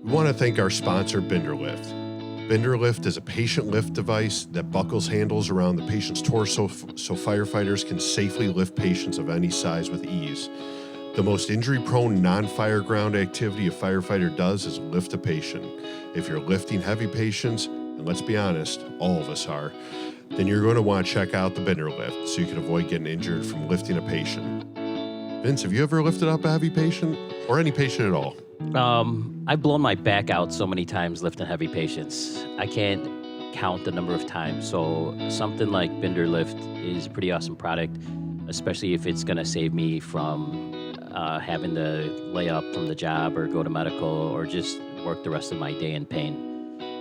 We want to thank our sponsor, Binderlift. Binderlift is a patient lift device that buckles handles around the patient's torso so firefighters can safely lift patients of any size with ease. The most injury-prone non-fireground activity a firefighter does is lift a patient. If you're lifting heavy patients, and let's be honest, all of us are, then you're going to want to check out the Binderlift so you can avoid getting injured from lifting a patient. Vince, have you ever lifted up a heavy patient? Or any patient at all? I've blown my back out so many times lifting heavy patients. I can't count the number of times. So something like Binderlift is a pretty awesome product, especially if it's going to save me from having to lay up from the job or go to medical or just work the rest of my day in pain.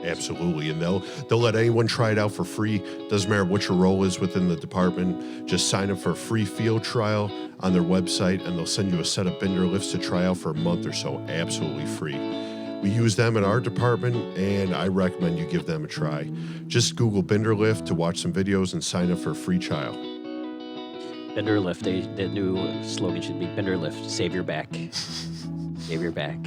Absolutely, and they'll let anyone try it out for free. Doesn't matter what your role is within the department. Just sign up for a free field trial on their website, and they'll send you a set of Binderlifts to try out for a month or so, absolutely free. We use them in our department, and I recommend you give them a try. Just Google Binderlift to watch some videos and sign up for a free trial. Binderlift, the new slogan should be Binderlift, save your back. Save your back.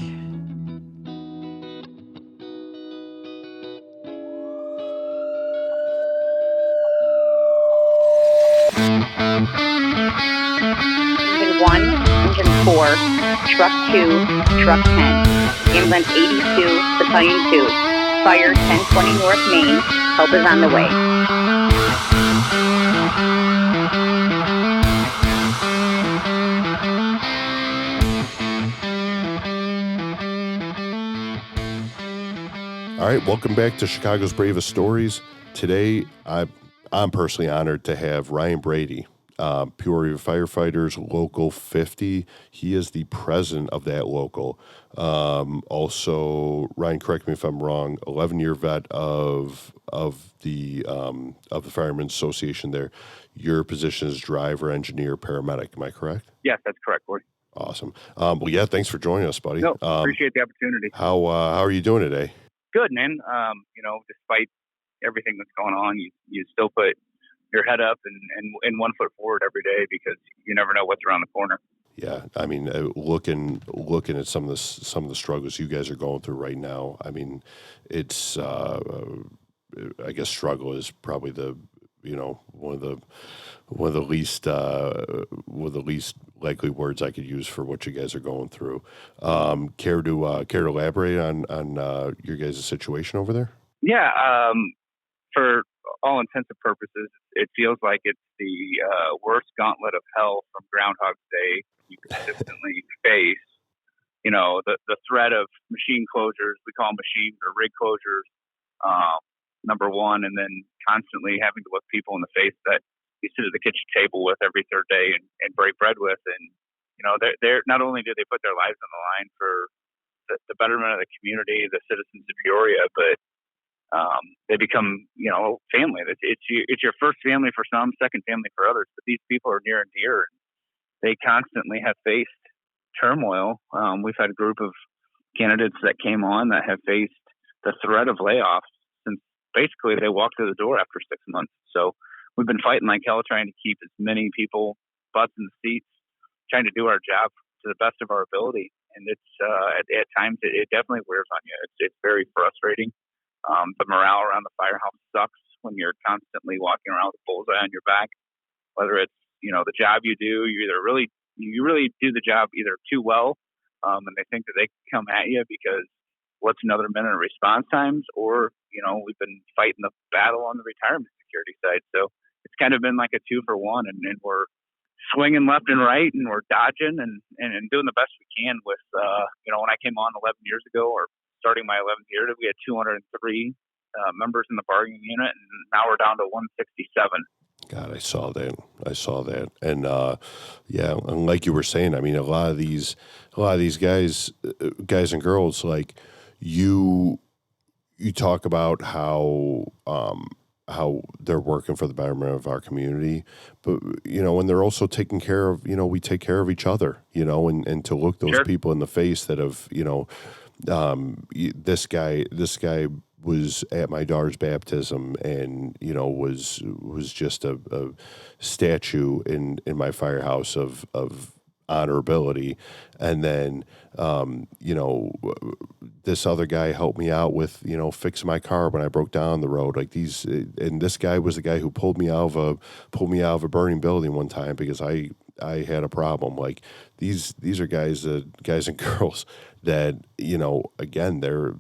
Engine 1, Engine 4, Truck 2, Truck 10, Ambulance 82, Battalion 2, Fire 1020 North Main, help is on the way. All right, welcome back to Chicago's Bravest Stories. Today, I'm personally honored to have Ryan Brady, Peoria Firefighters Local 50. He is the president of that local. Also, Ryan, correct me if I'm wrong, 11-year vet of the Firemen's Association there. Your position is driver, engineer, paramedic. Am I correct? Yes, that's correct, Corey. Awesome. Well, yeah, thanks for joining us, buddy. No, appreciate the opportunity. How are you doing today? Good, man. Despite everything that's going on, you still put your head up and 1 foot forward every day because you never know what's around the corner. Yeah, I mean, looking at some of the struggles you guys are going through right now. I mean, it's I guess struggle is probably one of the least likely words I could use for what you guys are going through. Care to elaborate on your guys' situation over there? Yeah, for all intents and purposes, it feels like it's the worst gauntlet of hell from Groundhog's Day you consistently face. You know, the threat of machine closures, we call them machines or rig closures, number one, and then constantly having to look people in the face that you sit at the kitchen table with every third day and break bread with. And, you know, they're not only do they put their lives on the line for the betterment of the community, the citizens of Peoria, but they become, you know, family. It's your first family for some, second family for others. But these people are near and dear. They constantly have faced turmoil. We've had a group of candidates that came on that have faced the threat of layoffs since basically they walked through the door after 6 months. So we've been fighting like hell trying to keep as many people butts in the seats, trying to do our job to the best of our ability. And it's at times it definitely wears on you. It's very frustrating. The morale around the firehouse sucks when you're constantly walking around with a bullseye on your back. Whether it's, you know, the job you do, you really do the job either too well, and they think that they can come at you because what's another minute of response times, or, you know, we've been fighting the battle on the retirement security side. So it's kind of been like a 2-for-1, and we're swinging left and right, and we're dodging and doing the best we can with, you know, when I came on 11 years ago, or starting my 11th year, we had 203 members in the bargaining unit, and now we're down to 167. God, I saw that. And yeah, and like you were saying, I mean, a lot of these guys and girls, like you talk about how they're working for the betterment of our community, but, you know, and they're also taking care of, you know, we take care of each other, you know, and to look those Sure. people in the face that have, you know, this guy was at my daughter's baptism and, you know, was just a statue in my firehouse of honorability. And then, this other guy helped me out with, fixing my car when I broke down on the road. Like and this guy was the guy who pulled me out of a burning building one time because I had a problem. Like these are guys and girls that, again, they're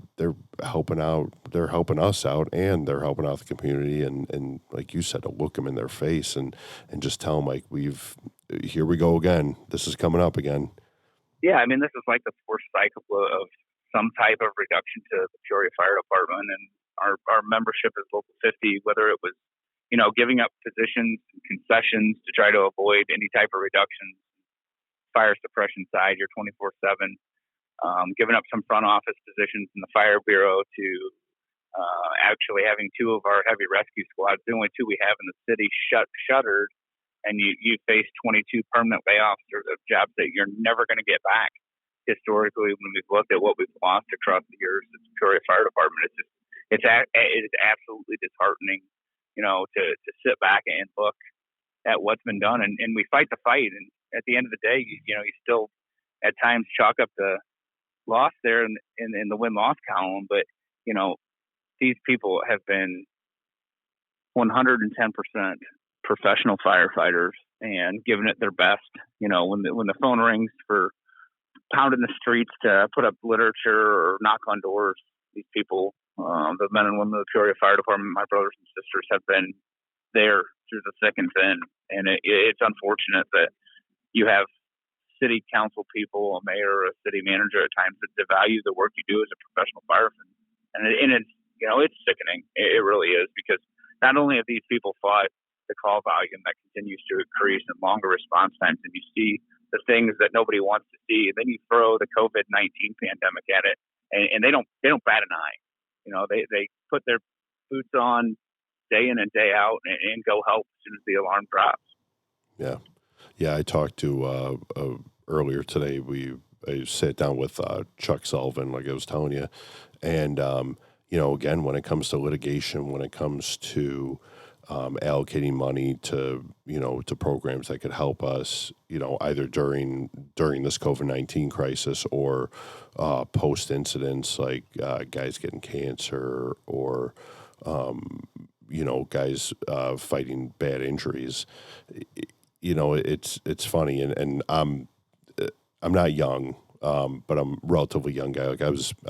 helping out, they're helping us out, and they're helping out the community. And like you said, to look them in their face and just tell them, like, here we go again. This is coming up again. Yeah, I mean, this is like the fourth cycle of some type of reduction to the Peoria Fire Department, and our membership is Local 50, whether it was, giving up positions and concessions to try to avoid any type of reductions, fire suppression side, you're 24/7, giving up some front office positions in the fire bureau to actually having two of our heavy rescue squads, the only two we have in the city, shuttered. And you face 22 permanent layoffs or jobs that you're never going to get back. Historically, when we've looked at what we've lost across the years, the Peoria Fire Department, it is absolutely disheartening, to sit back and look at what's been done, and we fight the fight. And at the end of the day, you still at times chalk up the loss there in the win-loss column, but these people have been 110% professional firefighters and giving it their best. When the phone rings for pounding the streets to put up literature or knock on doors, these people, the men and women of the Peoria Fire Department, my brothers and sisters, have been there through the thick and thin. And it's unfortunate that you have city council people, a mayor, a city manager at times that devalue the work you do as a professional fireman. And it's, it's sickening. It really is, because not only have these people fought the call volume that continues to increase and longer response times, and you see the things that nobody wants to see, and then you throw the COVID-19 pandemic at it, and they don't bat an eye. They put their boots on day in and day out and go help as soon as the alarm drops. Yeah. I talked to earlier today. I sat down with Chuck Sullivan, like I was telling you, and again, when it comes to litigation, when it comes to allocating money to programs that could help us, either during this COVID-19 crisis or post incidents, like guys getting cancer or guys fighting bad injuries. It's funny, and I'm not young, but I'm a relatively young guy. Like I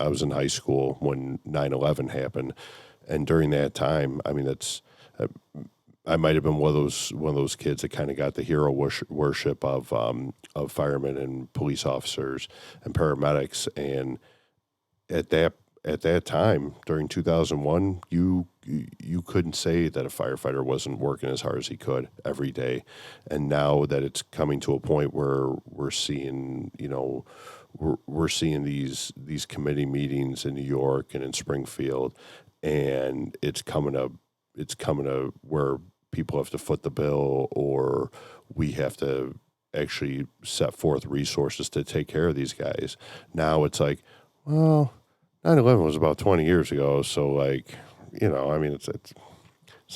was in high school when 9/11 happened, and during that time, I mean, I might have been one of those kids that kind of got the hero worship of firemen and police officers and paramedics. And at that time, during 2001, you couldn't say that a firefighter wasn't working as hard as he could every day. And now that it's coming to a point where we're seeing, we're seeing these committee meetings in New York and in Springfield, and it's coming to where people have to foot the bill, or we have to actually set forth resources to take care of these guys. Now it's like, well, 9/11 was about 20 years ago, so like, I mean, it's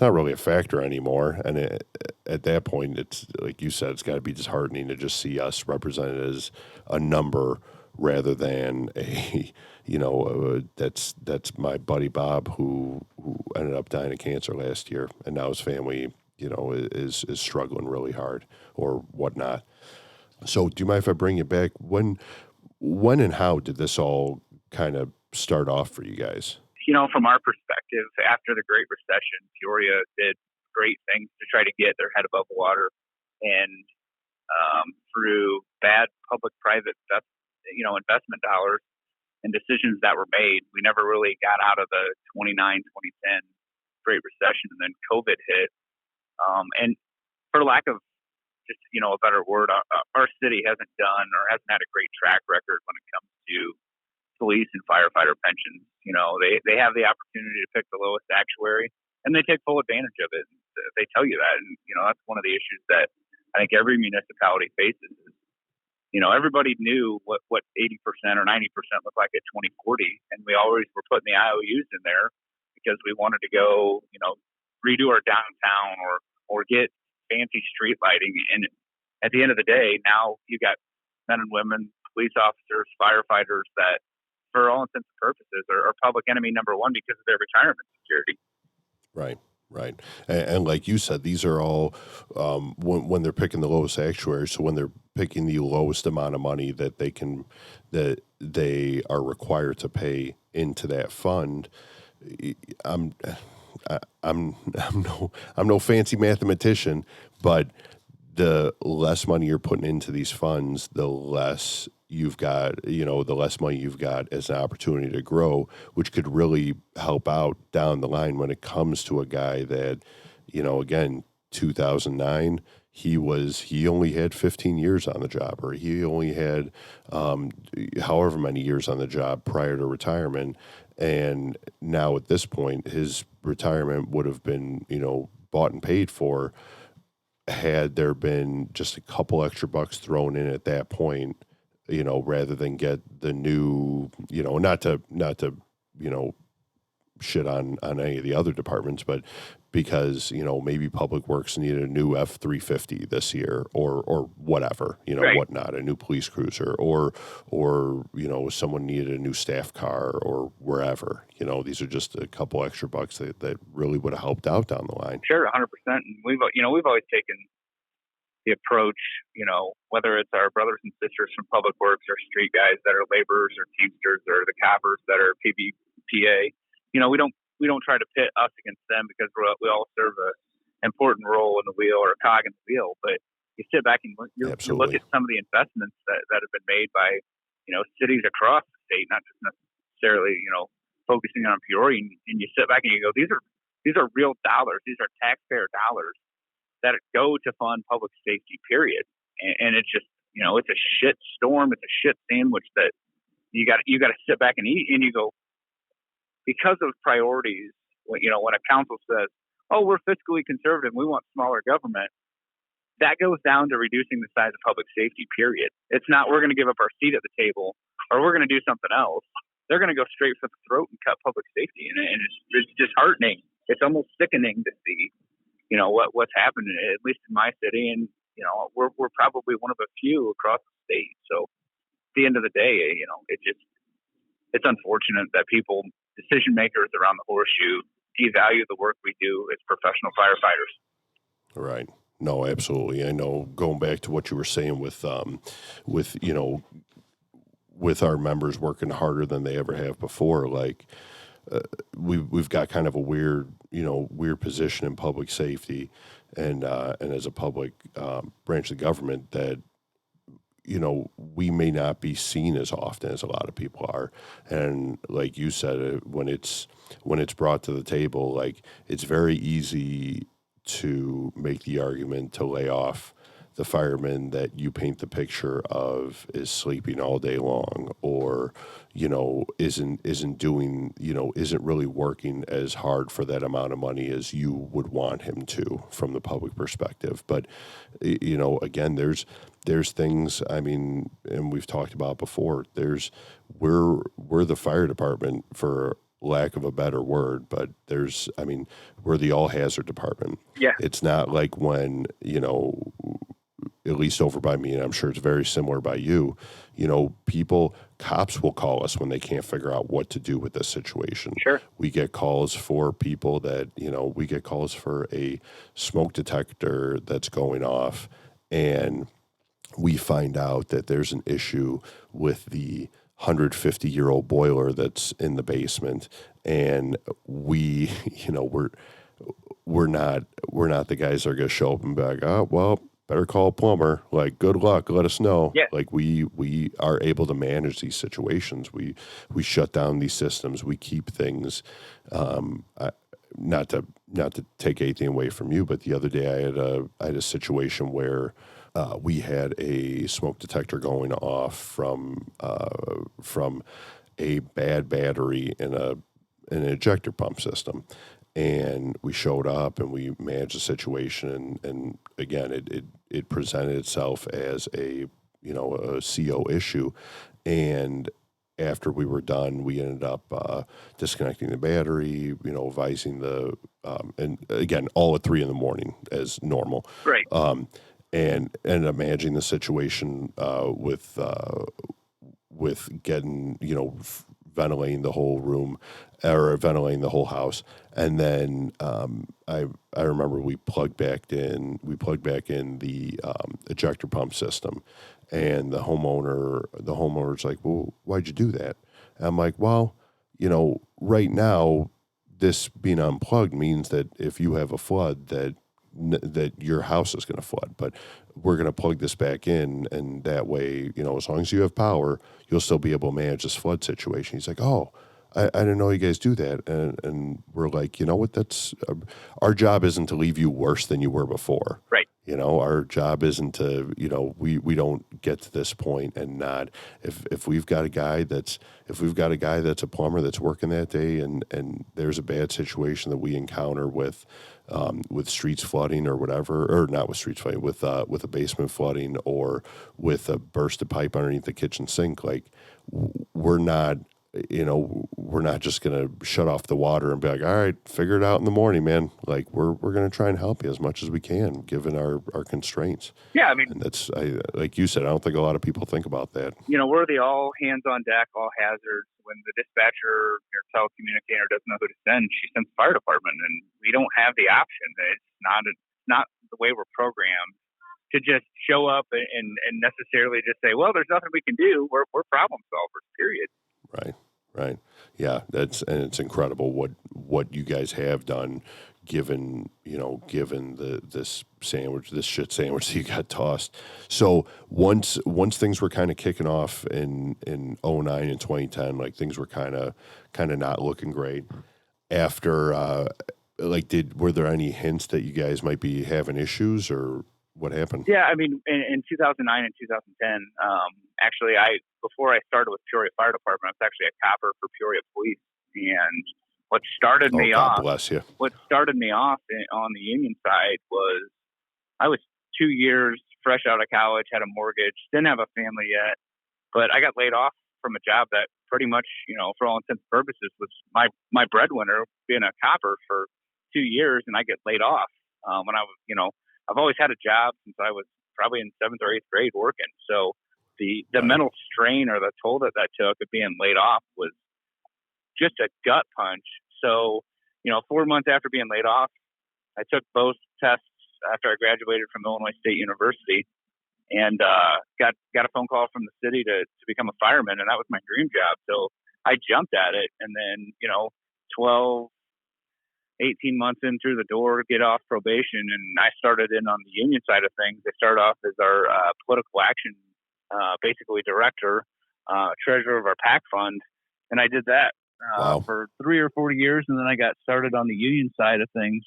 not really a factor anymore. And at that point, it's like you said, it's got to be disheartening to just see us represented as a number rather than that's my buddy Bob who ended up dying of cancer last year, and now his family, is struggling really hard or whatnot. So, do you mind if I bring you back? When and how did this all kind of start off for you guys? From our perspective, after the Great Recession, Peoria did great things to try to get their head above water, and through bad public-private investment dollars and decisions that were made, we never really got out of the 2010 Great Recession, and then COVID hit. And for lack of just, a better word, our city hasn't had a great track record when it comes to police and firefighter pensions. They have the opportunity to pick the lowest actuary, and they take full advantage of it. They tell you that, and that's one of the issues that I think every municipality faces. Everybody knew what 80% or 90% looked like at 2040, and we always were putting the IOUs in there because we wanted to go, redo our downtown or get fancy street lighting. And at the end of the day, now you got men and women, police officers, firefighters that, for all intents and purposes, are public enemy number one because of their retirement security. Right. Right. And like you said, these are all when they're picking the lowest actuary. So when they're picking the lowest amount of money that they are required to pay into that fund, I'm no fancy mathematician, but the less money you're putting into these funds, the less you've got, the less money you've got as an opportunity to grow, which could really help out down the line when it comes to a guy that, again, 2009, he only had 15 years on the job, or he only had however many years on the job prior to retirement. And now at this point, his retirement would have been, bought and paid for had there been just a couple extra bucks thrown in at that point, rather than get the new, not to, shit on any of the other departments, but because, maybe Public Works needed a new F-350 this year or whatever, Right. whatnot, a new police cruiser or, someone needed a new staff car or wherever, these are just a couple extra bucks that really would have helped out down the line. Sure, 100%. And we've always taken the approach, whether it's our brothers and sisters from Public Works or street guys that are laborers or teamsters or the coppers that are PBPA, we don't try to pit us against them because we all serve a important role in the wheel or a cog in the wheel. But you sit back and you look at some of the investments that have been made by, cities across the state, not just necessarily, focusing on Peoria, and you sit back and you go, these are real dollars. These are taxpayer dollars that go to fund public safety, period. And it's just, it's a shit storm. It's a shit sandwich that you got to sit back and eat. And you go, because of priorities, when a council says, oh, we're fiscally conservative, we want smaller government, that goes down to reducing the size of public safety, period. It's not, we're going to give up our seat at the table or we're going to do something else. They're going to go straight for the throat and cut public safety. And it's disheartening. It's almost sickening to see, what's happening, at least in my city. And, we're probably one of a few across the state. So at the end of the day, it's unfortunate that decision makers around the horseshoe devalue the work we do as professional firefighters. Right. No, absolutely. I know, going back to what you were saying with our members working harder than they ever have before, like we've got kind of a weird position in public safety and as a public branch of the government that, we may not be seen as often as a lot of people are. And like you said, when it's brought to the table, like it's very easy to make the argument to lay off the fireman that you paint the picture of is sleeping all day long or, isn't doing, isn't really working as hard for that amount of money as you would want him to from the public perspective. But, again, there's things, and we've talked about before, we're the fire department, for lack of a better word, but we're the all hazard department. Yeah. It's not like when, at least over by me, and I'm sure it's very similar by you, cops will call us when they can't figure out what to do with this situation. Sure. We get calls for people that, we get calls for a smoke detector that's going off, and we find out that there's an issue with the 150-year-old boiler that's in the basement, and we're not the guys that are going to show up and be like, oh, well, better call a plumber. Like, good luck. Let us know. Yeah. Like, we are able to manage these situations. We shut down these systems. We keep things. Not to take anything away from you, but the other day I had a situation where we had a smoke detector going off from a bad battery in an ejector pump system. And we showed up and we managed the situation. And again, it presented itself as a CO issue. And after we were done, we ended up disconnecting the battery, vising and again, all at 3 a.m. as normal. Right. and ended up managing the situation with getting, ventilating the whole room or ventilating the whole house. And then I remember we plugged back in the ejector pump system, and the homeowner's like, well, why'd you do that? And I'm like, well, right now, this being unplugged means that if you have a flood, that your house is going to flood. But we're going to plug this back in, and that way, as long as you have power, you'll still be able to manage this flood situation. He's like, oh, I didn't know you guys do that. And we're like, you know what? That's our job isn't to leave you worse than you were before. Right. Our job isn't to, we don't get to this point and not, if we've got a guy that's a plumber that's working that day, and there's a bad situation that we encounter with streets flooding or whatever, or not with streets flooding, with a basement flooding or with a bursted pipe underneath the kitchen sink, like we're not just going to shut off the water and be like, all right, figure it out in the morning, man. Like we're going to try and help you as much as we can, given our constraints. Yeah. And that's, like you said, I don't think a lot of people think about that. We're the all hands on deck, all hazards. When the dispatcher or telecommunicator doesn't know who to send, she sends the fire department, and we don't have the option. It's not the way we're programmed to just show up and necessarily just say, well, there's nothing we can do. We're problem solvers, period. Right. Yeah, it's incredible what you guys have done, given this shit sandwich that you got tossed. So once things were kind of kicking off in 2009 and 2010, like things were kind of not looking great. After were there any hints that you guys might be having issues, or what happened? Yeah, I mean, in 2009 and 2010, actually, before I started with Peoria Fire Department, I was actually a copper for Peoria Police. And what started me God off, bless you. What started me off on the union side was I was 2 years fresh out of college, had a mortgage, didn't have a family yet, but I got laid off from a job that pretty much, for all intents and purposes, was my breadwinner, being a copper for 2 years, and I get laid off when I was, I've always had a job since I was probably in 7th or 8th grade working. So the mental strain or the toll that took of being laid off was just a gut punch. So, 4 months after being laid off, I took both tests after I graduated from Illinois State University, and got a phone call from the city to become a fireman, and that was my dream job. So I jumped at it, and then 18 months in through the door, get off probation, and I started in on the union side of things. I started off as our political action, basically director, treasurer of our PAC fund, and I did that for 3 or 4 years, and then I got started on the union side of things,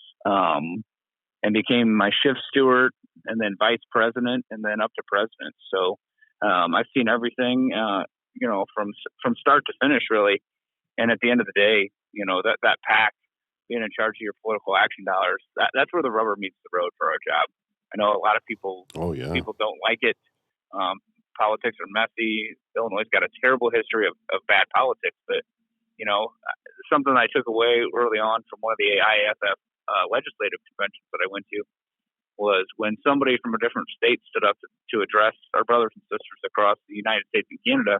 and became my shift steward, and then vice president, and then up to president. So I've seen everything, from start to finish, really. And at the end of the day, that PAC, being in charge of your political action dollars, that's where the rubber meets the road for our job. I know a lot of people, people don't like it. Politics are messy. Illinois' got a terrible history of bad politics, but, something I took away early on from one of the IAFF legislative conventions that I went to was when somebody from a different state stood up to address our brothers and sisters across the United States and Canada,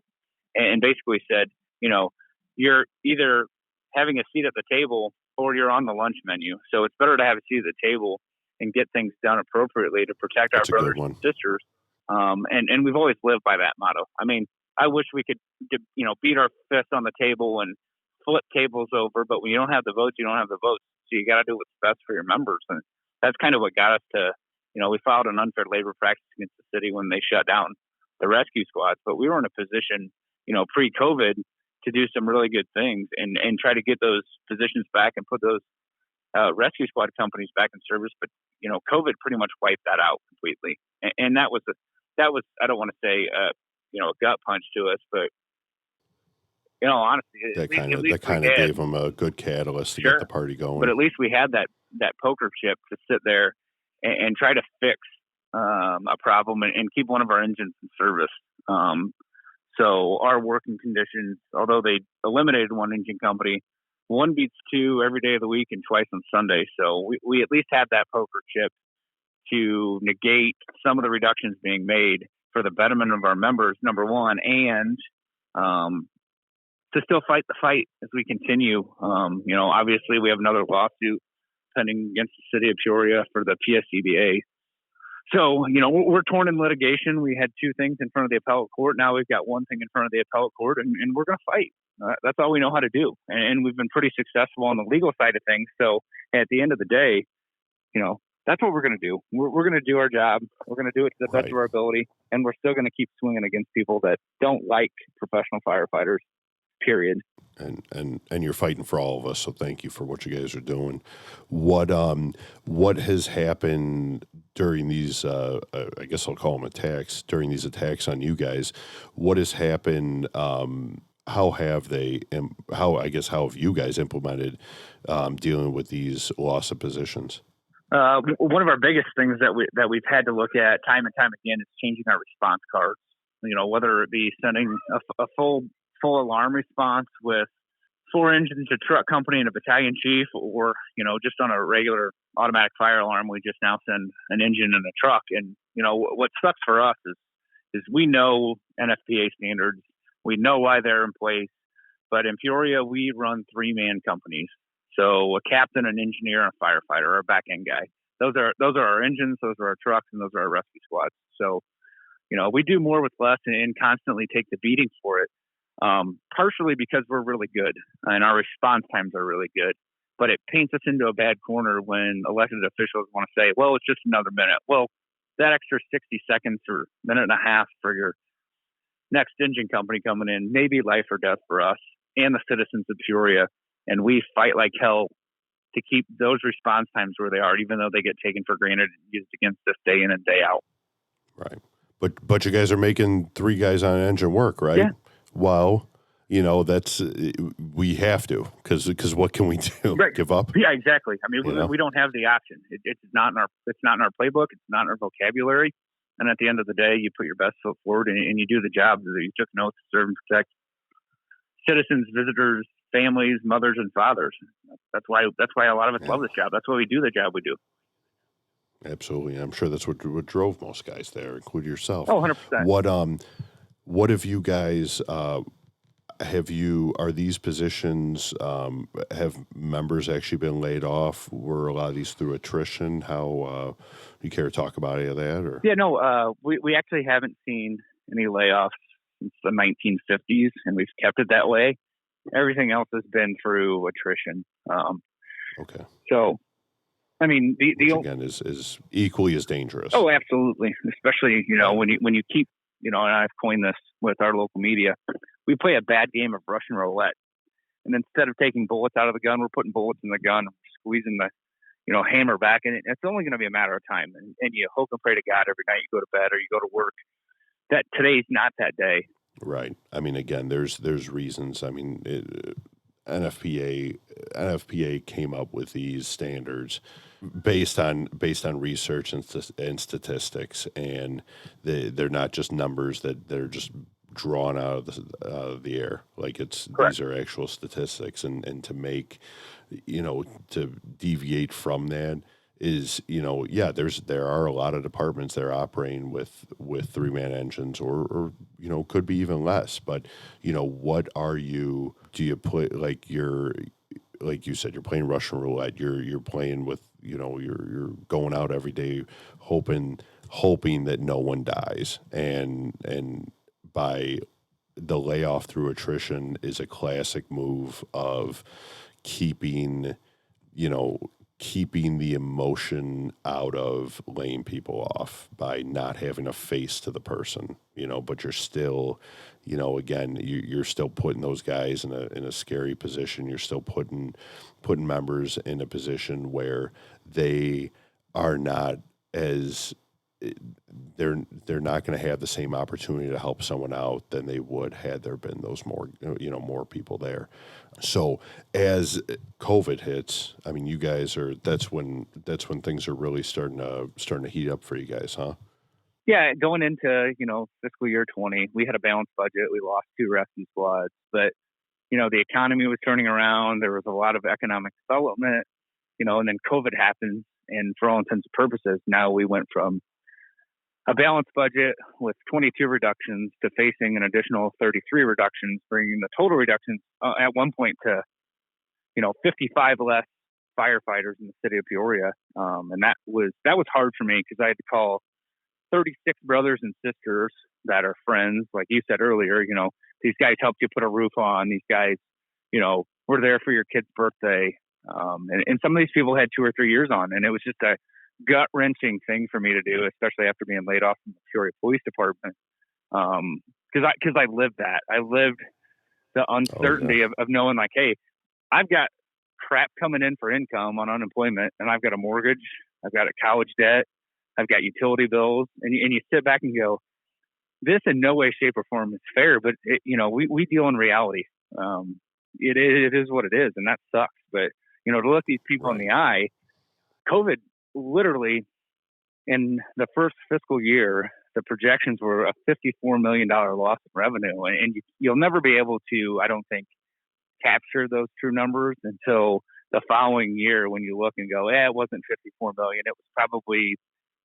and basically said, you're either having a seat at the table or you're on the lunch menu. So it's better to have a seat at the table and get things done appropriately to protect our brothers and sisters. And we've always lived by that motto. I mean, I wish we could, beat our fists on the table and flip tables over, but when you don't have the votes, you don't have the votes. So you got to do what's best for your members. And that's kind of what got us to, we filed an unfair labor practice against the city when they shut down the rescue squads, but we were in a position, pre-COVID, to do some really good things and try to get those positions back and put those rescue squad companies back in service. But, COVID pretty much wiped that out completely. And that was, I don't want to say, a gut punch to us, but, honestly, that kind of gave them a good catalyst to get the party going. But at least we had that poker chip to sit there and try to fix a problem and keep one of our engines in service. So our working conditions, although they eliminated one engine company, one beats two every day of the week and twice on Sunday. So we at least had that poker chip to negate some of the reductions being made for the betterment of our members, number one, and to still fight the fight as we continue. Obviously we have another lawsuit pending against the city of Peoria for the PSCBA. So, we're torn in litigation. We had two things in front of the appellate court. Now we've got one thing in front of the appellate court, and we're going to fight. That's all we know how to do. And we've been pretty successful on the legal side of things. So at the end of the day, that's what we're going to do. We're going to do our job. We're going to do it to the best of our ability. And we're still going to keep swinging against people that don't like professional firefighters, period. And you're fighting for all of us, so thank you for what you guys are doing. What has happened during these I guess I'll call them attacks, during these attacks on you guys? What has happened? How have you guys implemented dealing with these loss of positions? One of our biggest things that we've had to look at time and time again is changing our response cards. Whether it be sending a full alarm response with 4 engines, a truck company, and a battalion chief, or just on a regular automatic fire alarm, we just now send an engine and a truck. And what sucks for us is we know NFPA standards, we know why they're in place, but in Peoria we run 3-man companies. So a captain, an engineer, and a firefighter, our back end guy. Those are our engines, those are our trucks, and those are our rescue squads. So we do more with less and constantly take the beating for it. Partially because we're really good and our response times are really good, but it paints us into a bad corner when elected officials want to say, well, it's just another minute. Well, that extra 60 seconds or minute and a half for your next engine company coming in may be life or death for us and the citizens of Peoria. And we fight like hell to keep those response times where they are, even though they get taken for granted and used against us day in and day out. Right. But you guys are making 3 guys on an engine work, right? Yeah. Well, that's we have to because what can we do? Right. Give up? Yeah, exactly. I mean, we don't have the option. It's not in our playbook. It's not in our vocabulary. And at the end of the day, you put your best foot forward and you do the job that you took notes to serve and protect citizens, visitors, families, mothers, and fathers. That's why a lot of us love this job. That's why we do the job we do. Absolutely. I'm sure that's what drove most guys there, including yourself. Oh, 100%. What have you guys, are these positions, have members actually been laid off? Were a lot of these through attrition? How, do you care to talk about any of that? Or? Yeah, no, we actually haven't seen any layoffs since the 1950s, and we've kept it that way. Everything else has been through attrition. Okay. So, I mean, Which again is equally as dangerous. Oh, absolutely. Especially, when you keep, and I've coined this with our local media, we play a bad game of Russian roulette. And instead of taking bullets out of the gun, we're putting bullets in the gun, squeezing the, hammer back. And it's only going to be a matter of time. And you hope and pray to God every night you go to bed or you go to work that today's not that day. Right. I mean, again, there's reasons. I mean, NFPA came up with these standards based on research and statistics, and they're not just numbers that they're just drawn out of the air. Like Correct. These are actual statistics, and to make to deviate from that is there are a lot of departments that are operating with 3-man engines or could be even less, but what do you play, like you said, you're playing Russian roulette, you're playing with you're going out every day hoping that no one dies, and by the layoff through attrition is a classic move of keeping the emotion out of laying people off by not having a face to the person, but you're still, again, you're still putting those guys in a scary position. You're still putting members in a position where they are not as, they're not going to have the same opportunity to help someone out than they would had there been those more people there. So as COVID hits, I mean, you guys that's when things are really starting to heat up for you guys, huh? Yeah, going into, fiscal year 20, we had a balanced budget. We lost 2 rescue squads, but, the economy was turning around. There was a lot of economic development, and then COVID happens And for all intents and purposes, now we went from a balanced budget with 22 reductions to facing an additional 33 reductions, bringing the total reductions at one point to, 55 less firefighters in the city of Peoria. And that was hard for me because I had to call 36 brothers and sisters that are friends. Like you said earlier, these guys helped you put a roof on. These guys, were there for your kid's birthday. And some of these people had 2 or 3 years on, and it was just a gut-wrenching thing for me to do, especially after being laid off from the Peoria Police Department. Because I lived that. I lived the uncertainty of knowing, like, hey, I've got crap coming in for income on unemployment, and I've got a mortgage, I've got a college debt, I've got utility bills, and you sit back and go, this in no way, shape, or form is fair, but we deal in reality. It is what it is, and that sucks. But to look these people in the eye, COVID literally in the first fiscal year, the projections were a $54 million loss of revenue, and you'll never be able to, I don't think, capture those true numbers until the following year when you look and go, it wasn't 54 million, it was probably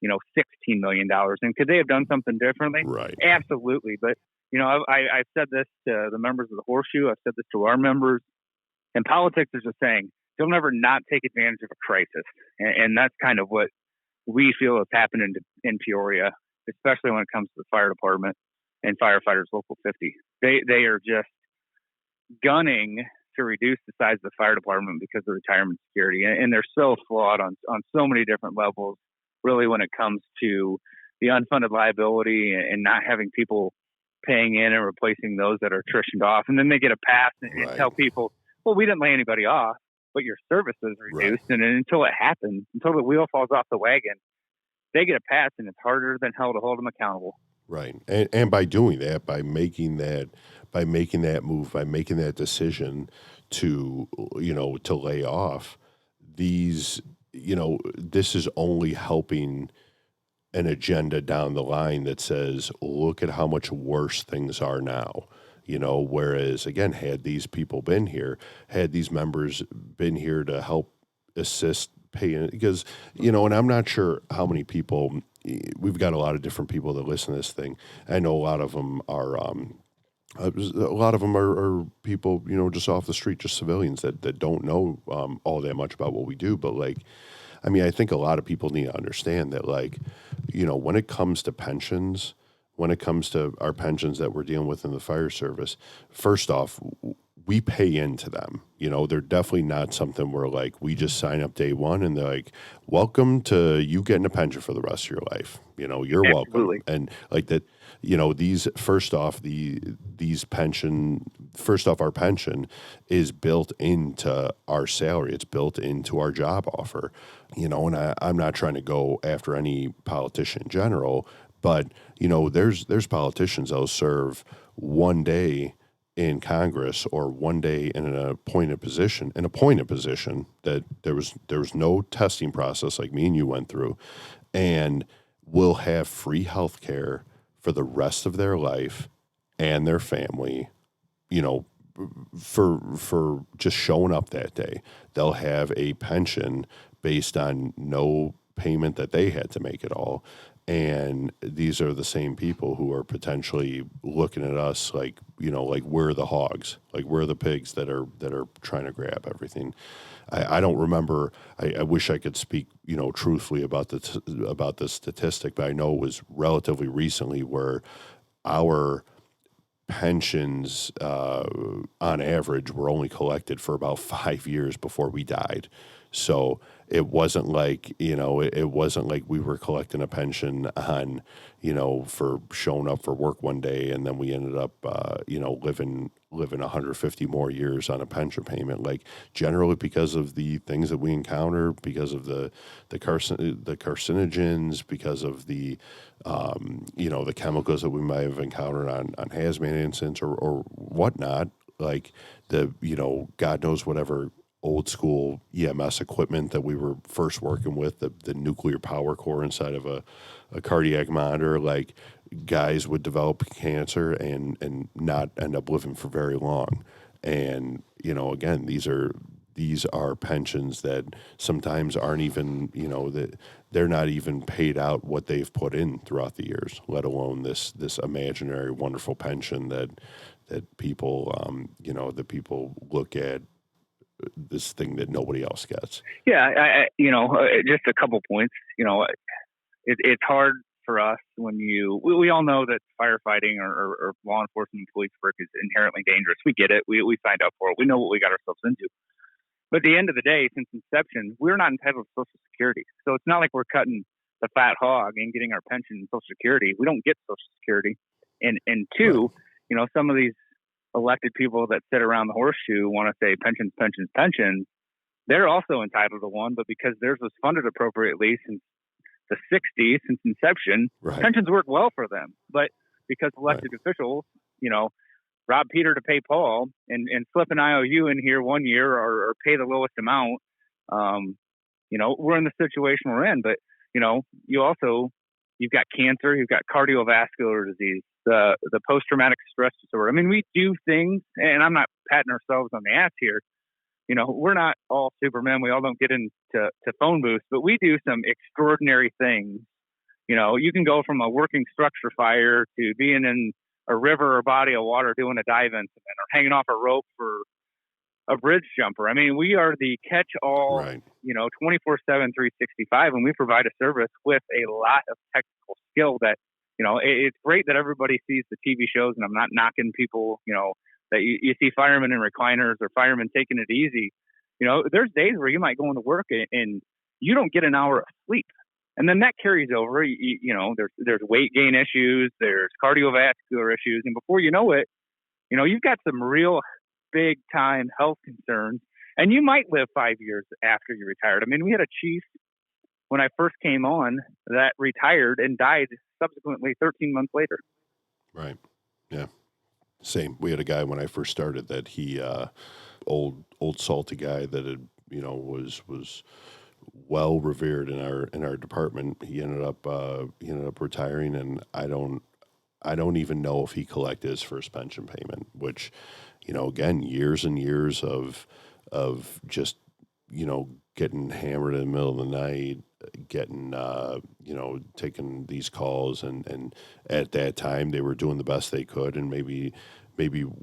$16 million. And could they have done something differently? Right. Absolutely. But I've said this to the members of the Horseshoe, I've said this to our members, and politics is just saying you'll never not take advantage of a crisis, and that's kind of what we feel has happened in Peoria, especially when it comes to the fire department and Firefighters Local 50. They are just gunning to reduce the size of the fire department because of retirement security, and they're so flawed on so many different levels, really, when it comes to the unfunded liability and not having people paying in and replacing those that are attritioned off. And then they get a pass and tell people, well, we didn't lay anybody off, but your service is reduced. Right. And until it happens, until the wheel falls off the wagon, they get a pass, and it's harder than hell to hold them accountable. Right. And by doing that, by making that move, by making that decision to lay off, this is only helping an agenda down the line that says, look at how much worse things are now. Whereas, again, had these people been here, had these members been here to help assist paying, because, and I'm not sure how many people, we've got a lot of different people that listen to this thing. I know a lot of them are people, just off the street, just civilians that don't know all that much about what we do. But I think a lot of people need to understand that, when it comes to pensions, when it comes to our pensions that we're dealing with in the fire service, first off, we pay into them. They're definitely not something where we just sign up day one and they're like, welcome to you getting a pension for the rest of your life. You're Absolutely. welcome. And that, these, first off, our pension is built into our salary. It's built into our job offer, and I'm not trying to go after any politician in general, but, there's politicians that will serve one day in Congress or one day in an appointed position that there was no testing process like me and you went through, and will have free health care for the rest of their life and their family, for just showing up that day. They'll have a pension based on no payment that they had to make at all. And these are the same people who are potentially looking at us like we're the hogs, like we're the pigs that are trying to grab everything. I don't remember. I wish I could speak, truthfully about the statistic, but I know it was relatively recently where our pensions, on average, were only collected for about 5 years before we died. So it wasn't like, it wasn't like we were collecting a pension on, for showing up for work one day, and then we ended up, living 150 more years on a pension payment. Generally because of the things that we encounter, because of the carcinogens, because of the, the chemicals that we might have encountered on hazmat incidents or whatnot, God knows whatever old school EMS equipment that we were first working with, the nuclear power core inside of a cardiac monitor, guys would develop cancer and not end up living for very long. And, again, these are these are pensions that sometimes aren't even, that they're not even paid out what they've put in throughout the years, let alone this imaginary wonderful pension that people, that people look at, this thing that nobody else gets. Yeah, just a couple points. It's hard for us when we all know that firefighting or law enforcement and police work is inherently dangerous. We get it. We signed up for it. We know what we got ourselves into. But at the end of the day, since inception, we're not entitled to Social Security. So it's not like we're cutting the fat hog and getting our pension and Social Security. We don't get Social Security. And two, right. Some of these elected people that sit around the horseshoe want to say pensions, pensions, pensions. They're also entitled to one, but because theirs was funded appropriately since the 60s, since inception, right. Pensions work well for them. But because elected right. officials, rob Peter to pay Paul and slip an IOU in here one year or pay the lowest amount, we're in the situation we're in. But, you've got cancer, you've got cardiovascular disease, the post-traumatic stress disorder. I mean, we do things, and I'm not patting ourselves on the ass here. We're not all Supermen. We all don't get into phone booths, but we do some extraordinary things. You can go from a working structure fire to being in a river or body of water doing a dive incident or hanging off a rope for a bridge jumper. I mean, we are the catch-all, right. 24/7, 365, and we provide a service with a lot of technical skill that, it's great that everybody sees the TV shows, and I'm not knocking people, that you see firemen in recliners or firemen taking it easy. There's days where you might go into work and you don't get an hour of sleep. And then that carries over, there's weight gain issues, there's cardiovascular issues. And before you know it, you've got some real big time health concerns, and you might live 5 years after you retired. I mean, we had a chief when I first came on that retired and died subsequently 13 months later. Right. Yeah. Same. We had a guy when I first started that he, old salty guy that had, was well revered in our department. He ended up retiring, and I don't even know if he collected his first pension payment, which, again, years and years of just, getting hammered in the middle of the night, getting, taking these calls, and at that time they were doing the best they could, and maybe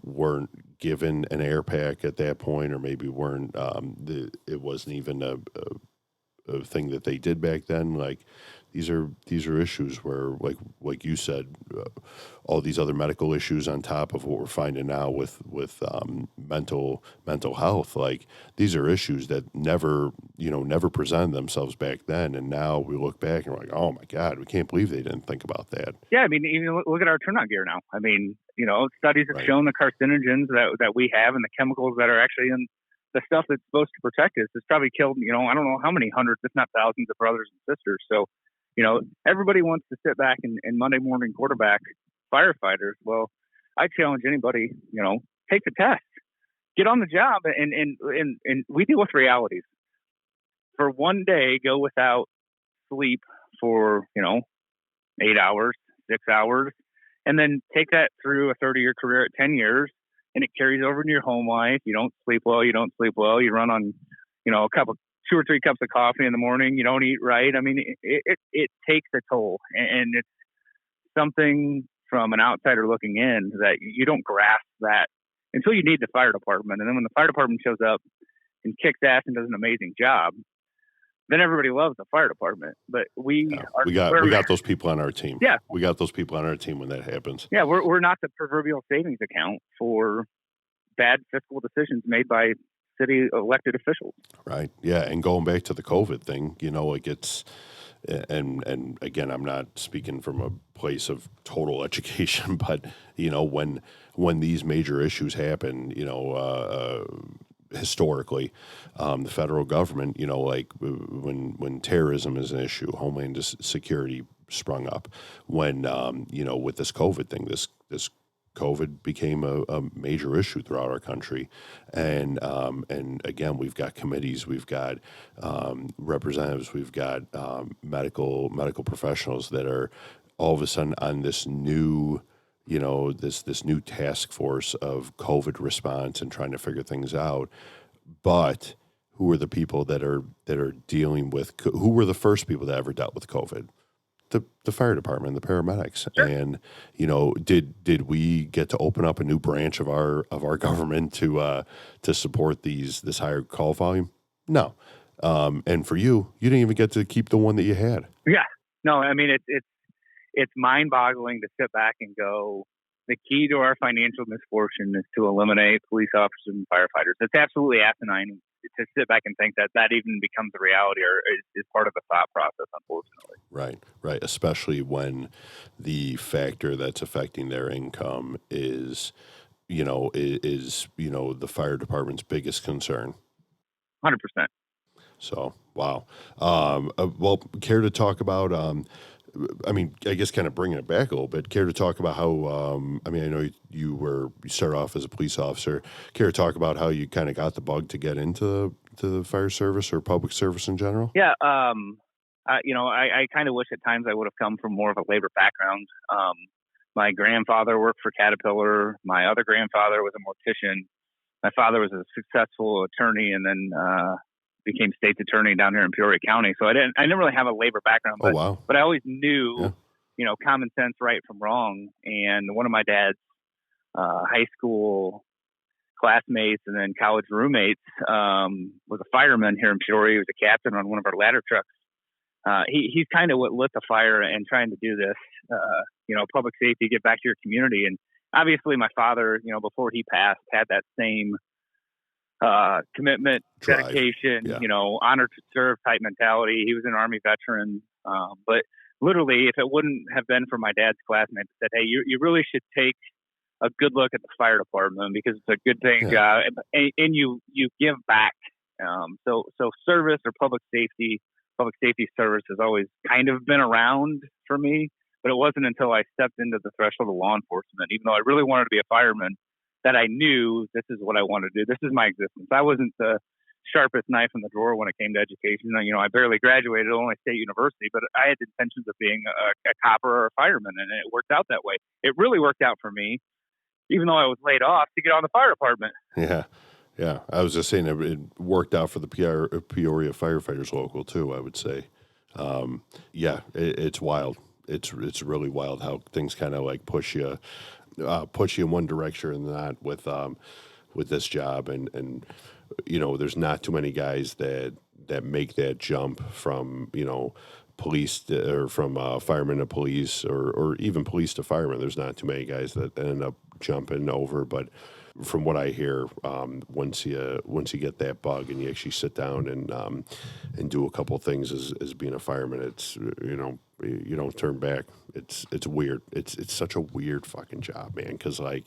weren't given an air pack at that point, or maybe weren't, it wasn't even a thing that they did back then. Like, these are issues where, like you said, all these other medical issues on top of what we're finding now with mental health. Like, these are issues that never presented themselves back then, and now we look back and we're like, oh my God, we can't believe they didn't think about that. Yeah, I mean, even look at our turnout gear now. I mean, studies have right. shown the carcinogens that we have and the chemicals that are actually in the stuff that's supposed to protect us. It's probably killed, I don't know how many hundreds, if not thousands, of brothers and sisters. So, everybody wants to sit back and Monday morning quarterback firefighters. Well, I challenge anybody, take the test, get on the job, and we deal with realities. For one day, go without sleep for, 8 hours, 6 hours, and then take that through a 30-year career at 10 years, and it carries over into your home life. You don't sleep well. You run on, 2 or 3 cups of coffee in the morning. You don't eat right. I mean, it takes a toll, and it's something from an outsider looking in that you don't grasp that until you need the fire department. And then when the fire department shows up and kicks ass and does an amazing job, then everybody loves the fire department. But we got those people on our team. Yeah, we got those people on our team when that happens. Yeah, we're not the proverbial savings account for bad fiscal decisions made by city elected officials. Right. Yeah. And going back to the COVID thing, and again, I'm not speaking from a place of total education, but, when these major issues happen, historically, the federal government, like when terrorism is an issue, Homeland Security sprung up. When, with this COVID thing, this COVID became a major issue throughout our country, and again, we've got committees, we've got representatives, we've got medical professionals that are all of a sudden on this new, this new task force of COVID response and trying to figure things out. But who are the people that are dealing with, who were the first people that ever dealt with COVID? The fire department, the paramedics. Sure. And, you know, did we get to open up a new branch of our government to support this higher call volume? No. And for you didn't even get to keep the one that you had. Yeah. No, I mean, it's mind-boggling to sit back and go, the key to our financial misfortune is to eliminate police officers and firefighters. It's absolutely asinine to sit back and think that even becomes a reality or is part of the thought process, unfortunately. Right. Especially when the factor that's affecting their income is the fire department's biggest concern. 100%. So, wow. Well, care to talk about, I guess kind of bringing it back a little bit, care to talk about how, I know you started off as a police officer, care to talk about how you kind of got the bug to get into the fire service or public service in general? Yeah. I kind of wish at times I would have come from more of a labor background. My grandfather worked for Caterpillar. My other grandfather was a mortician. My father was a successful attorney and then, became state's attorney down here in Peoria County. So I didn't really have a labor background, but, but I always knew, common sense, right from wrong. And one of my dad's high school classmates and then college roommates was a fireman here in Peoria. He was a captain on one of our ladder trucks. He's kind of what lit the fire and trying to do this, public safety, get back to your community. And obviously my father, before he passed, had that same commitment, drive, dedication, honor to serve type mentality. He was an Army veteran. But literally, if it wouldn't have been for my dad's classmate that said, hey, you really should take a good look at the fire department because it's a good thing job and you give back. So service or public safety service has always kind of been around for me, but it wasn't until I stepped into the threshold of law enforcement, even though I really wanted to be a fireman, that I knew this is what I wanted to do. This is my existence. I wasn't the sharpest knife in the drawer when it came to education. I barely graduated at Illinois State University, but I had intentions of being a copper or a fireman, and it worked out that way. It really worked out for me, even though I was laid off, to get on the fire department. Yeah. I was just saying it worked out for the Peoria Firefighters Local too, I would say. It's wild. It's really wild how things kind of like push you in one direction and not with this job. And there's not too many guys that make that jump from, police or from firemen to police or even police to firemen. There's not too many guys that end up jumping over. But from what I hear, once you get that bug and you actually sit down and do a couple things as being a fireman, it's you don't turn back. It's weird. It's such a weird fucking job, man. Because I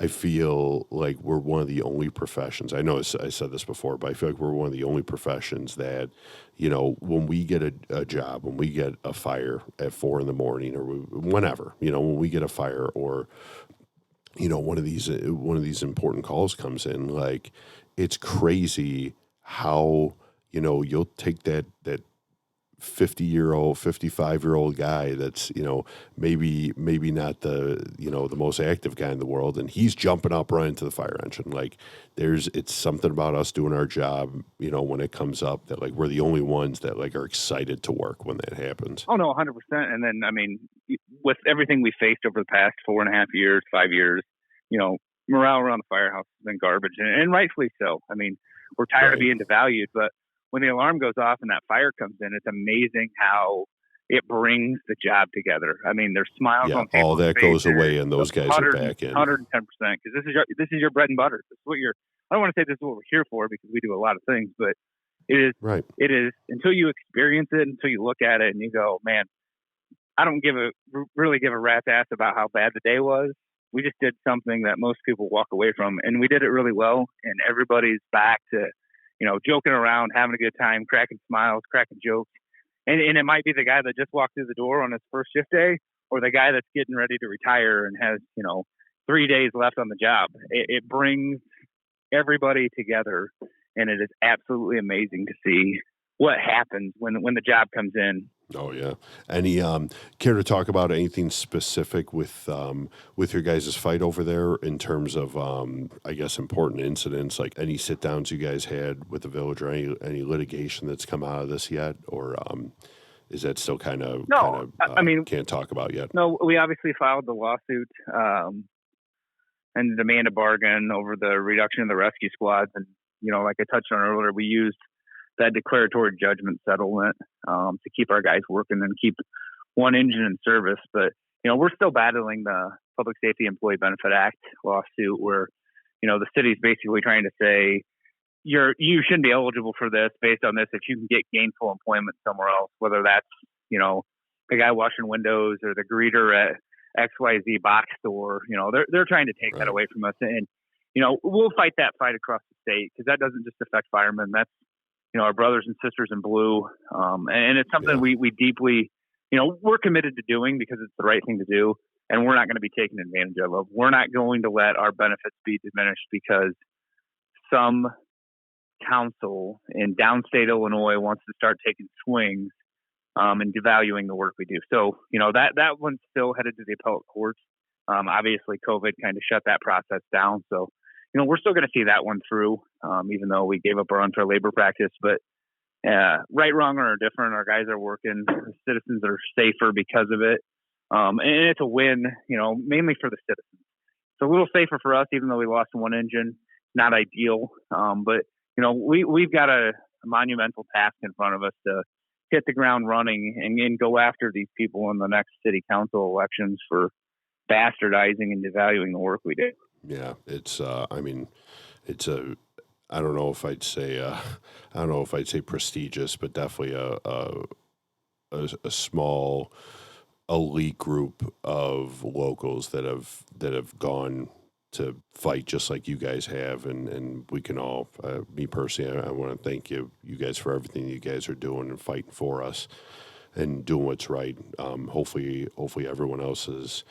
feel like we're one of the only professions. I know I said this before, but I feel like we're one of the only professions that, when we get a job, when we get a fire at 4 a.m. or whenever, when we get a fire or one of these important calls comes in, like it's crazy how you'll take that 50-year-old, 55-year-old guy that's, maybe not the most active guy in the world, and he's jumping up right into the fire engine. Like it's something about us doing our job, when it comes up that like we're the only ones that like are excited to work when that happens. Oh no, 100%. And then, with everything we faced over the past 4.5 years, 5 years, morale around the firehouse has been garbage, and rightfully so. We're tired of being devalued, but when the alarm goes off and that fire comes in, it's amazing how it brings the job together. There's smiles on people's all that faces. goes away, and those guys are back in 110%. Because this is your bread and butter. This is what I don't want to say this is what we're here for because we do a lot of things, but it is right. It is until you experience it, until you look at it, and you go, man, I don't really give a rat's ass about how bad the day was. We just did something that most people walk away from, and we did it really well. And everybody's back to joking around, having a good time, cracking smiles, cracking jokes. And it might be the guy that just walked through the door on his first shift day or the guy that's getting ready to retire and has, 3 days left on the job. It brings everybody together, and it is absolutely amazing to see what happens when the job comes in. Oh yeah. Any care to talk about anything specific with your guys' fight over there in terms of I guess important incidents, like any sit downs you guys had with the village, or any litigation that's come out of this yet, or is that still kind of No, I mean, can't talk about yet? no, we obviously filed the lawsuit and demand a bargain over the reduction of the rescue squads. And, like I touched on earlier, we used that declaratory judgment settlement to keep our guys working and keep one engine in service. But, we're still battling the Public Safety Employee Benefit Act lawsuit where, the city's basically trying to say, you shouldn't be eligible for this based on this if you can get gainful employment somewhere else, whether that's, the guy washing windows or the greeter at XYZ box store. They're trying to take that away from us. And, we'll fight that fight across the state because that doesn't just affect firemen. That's, our brothers and sisters in blue. And it's something we deeply, we're committed to doing because it's the right thing to do. And we're not going to be taken advantage of. We're not going to let our benefits be diminished because some council in downstate Illinois wants to start taking swings and devaluing the work we do. So, that one's still headed to the appellate courts. Obviously, COVID kind of shut that process down. So, we're still going to see that one through, even though we gave up our unfair labor practice. But right, wrong, or different, our guys are working. Citizens are safer because of it. And it's a win, mainly for the citizens. It's a little safer for us, even though we lost one engine. Not ideal. But, we've got a monumental task in front of us to hit the ground running and go after these people in the next city council elections for bastardizing and devaluing the work we do. Yeah, it's it's a I don't know if I'd say prestigious, but definitely a small elite group of locals that have gone to fight just like you guys have, and we can all, me personally, I want to thank you guys for everything you guys are doing and fighting for us and doing what's right. Hopefully everyone else is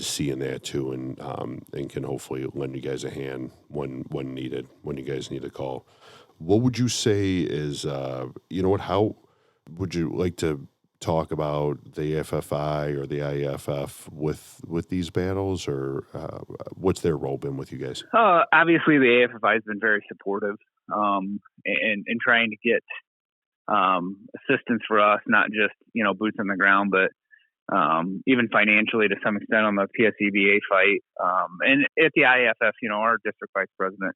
seeing that too, and can hopefully lend you guys a hand when needed, when you guys need a call. What would you say is, how would you like to talk about the AFFI or the IAFF with these battles, or what's their role been with you guys? Obviously, the AFFI has been very supportive in trying to get assistance for us, not just boots on the ground, but even financially to some extent on the PSEBA fight. And at the IAFF, our district vice president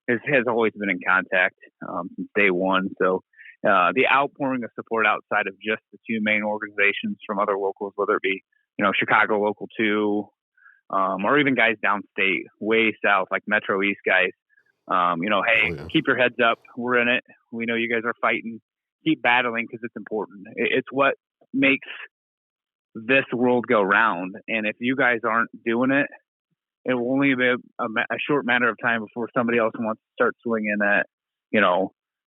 has always been in contact since day one. So the outpouring of support outside of just the two main organizations from other locals, whether it be, Chicago Local 2, or even guys downstate, way south, like Metro East guys, keep your heads up. We're in it. We know you guys are fighting. Keep battling because it's important. It's what makes this world go round. And if you guys aren't doing it, it will only be a short matter of time before somebody else wants to start swinging at,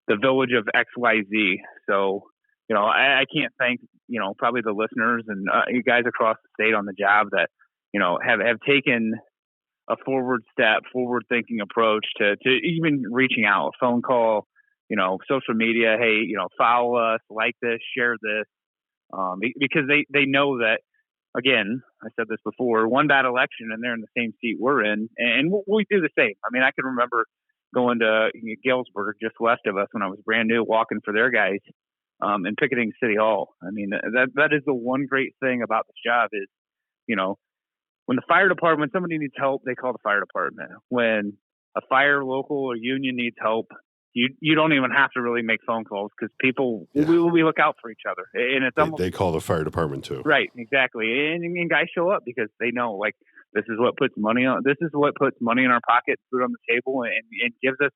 the village of XYZ. So, I can't thank, probably the listeners and you guys across the state on the job that, have taken a forward thinking approach to even reaching out, a phone call, social media. Hey, follow us, like this, share this, because they know that, again, I said this before, one bad election and they're in the same seat we're in, and we do the same. I mean, I can remember going to Galesburg, just west of us, when I was brand new, walking for their guys and picketing City Hall. I mean, that is the one great thing about this job is, when the fire department, when somebody needs help, they call the fire department. When a fire local or union needs help, you don't even have to really make phone calls because people, we look out for each other. And it's almost, they call the fire department too. Right, exactly. And guys show up because they know, like, this is what puts money in our pocket, food on the table, and gives us,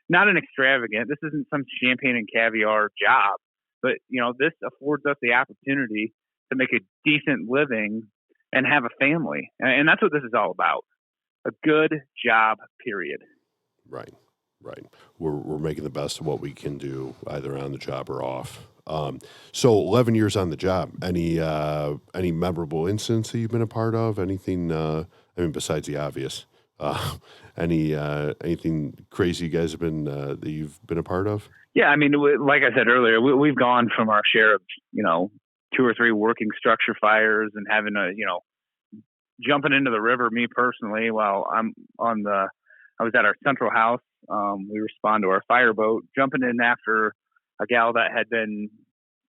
not an extravagant, this isn't some champagne and caviar job, but, this affords us the opportunity to make a decent living and have a family. And that's what this is all about. A good job, period. Right. We're making the best of what we can do, either on the job or off. So 11 years on the job, any memorable incidents that you've been a part of? Anything, besides the obvious, anything crazy you guys have been that you've been a part of? Yeah, I mean, like I said earlier, we've gone from our share of 2 or 3 working structure fires and having jumping into the river. Me personally, while I was at our central house. We respond to our fireboat, jumping in after a gal that had been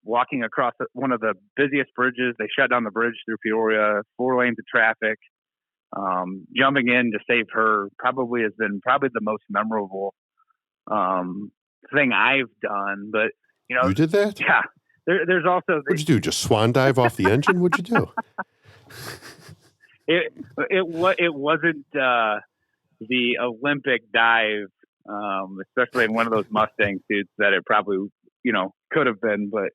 walking across one of the busiest bridges. They shut down the bridge through Peoria, 4 lanes of traffic. Jumping in to save her has been the most memorable thing I've done. But you did that? Yeah. There's also what'd you do? Just swan dive off the engine? What'd you do? It wasn't the Olympic dive, especially in one of those Mustang suits that it probably could have been. But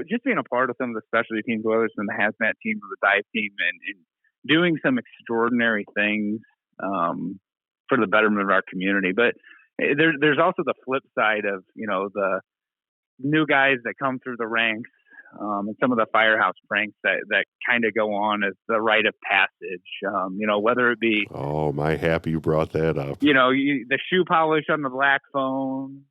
just being a part of some of the specialty teams, whether it's in the hazmat team or the dive team, and doing some extraordinary things for the betterment of our community. But there's also the flip side of the new guys that come through the ranks, and some of the firehouse pranks that kind of go on as the rite of passage. Whether it be my happy you brought that up. The shoe polish on the black phone,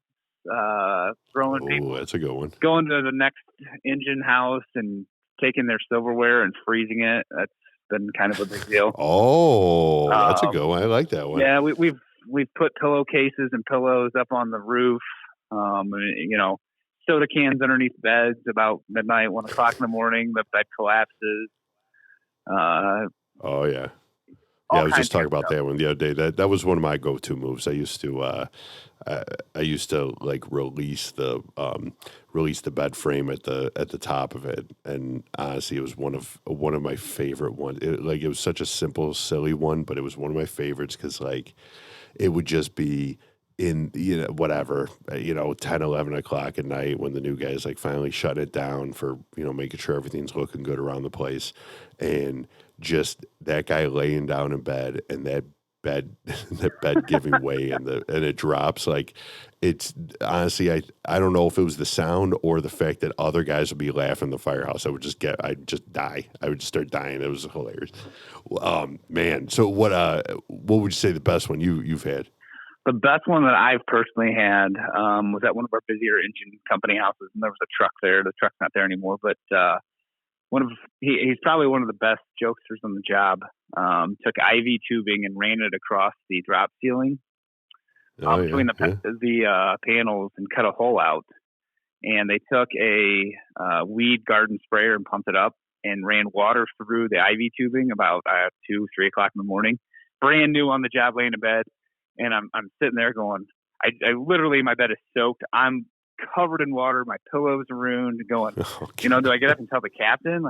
throwing people. That's a good one. Going to the next engine house and taking their silverware and freezing it. That's been kind of a big deal. That's a good one. I like that one. Yeah, we've put pillowcases and pillows up on the roof. Soda cans underneath beds about midnight, 1 o'clock in the morning. The bed collapses. Yeah. Yeah, I was just talking about that one the other day. That was one of my go-to moves. I used to like release the bed frame at the top of it, and honestly, it was one of my favorite ones. It was such a simple, silly one, but it was one of my favorites because it would just be in 10, 11 o'clock at night when the new guys finally shut it down for making sure everything's looking good around the place, and just that guy laying down in bed and that bed giving way and it drops. It's honestly, I don't know if it was the sound or the fact that other guys would be laughing in the firehouse. I'd just die. I would just start dying. It was hilarious. Man. So what would you say the best one you've had? The best one that I've personally had was at one of our busier engine company houses, and there was a truck there. The truck's not there anymore, but he's probably one of the best jokesters on the job. Took IV tubing and ran it across the drop ceiling between the panels and cut a hole out. And they took a weed garden sprayer and pumped it up and ran water through the IV tubing about 2, 3 o'clock in the morning. Brand new on the job, laying in bed. And I'm sitting there going, I literally, my bed is soaked. I'm covered in water. My pillow's ruined. Going, do I get up and tell the captain?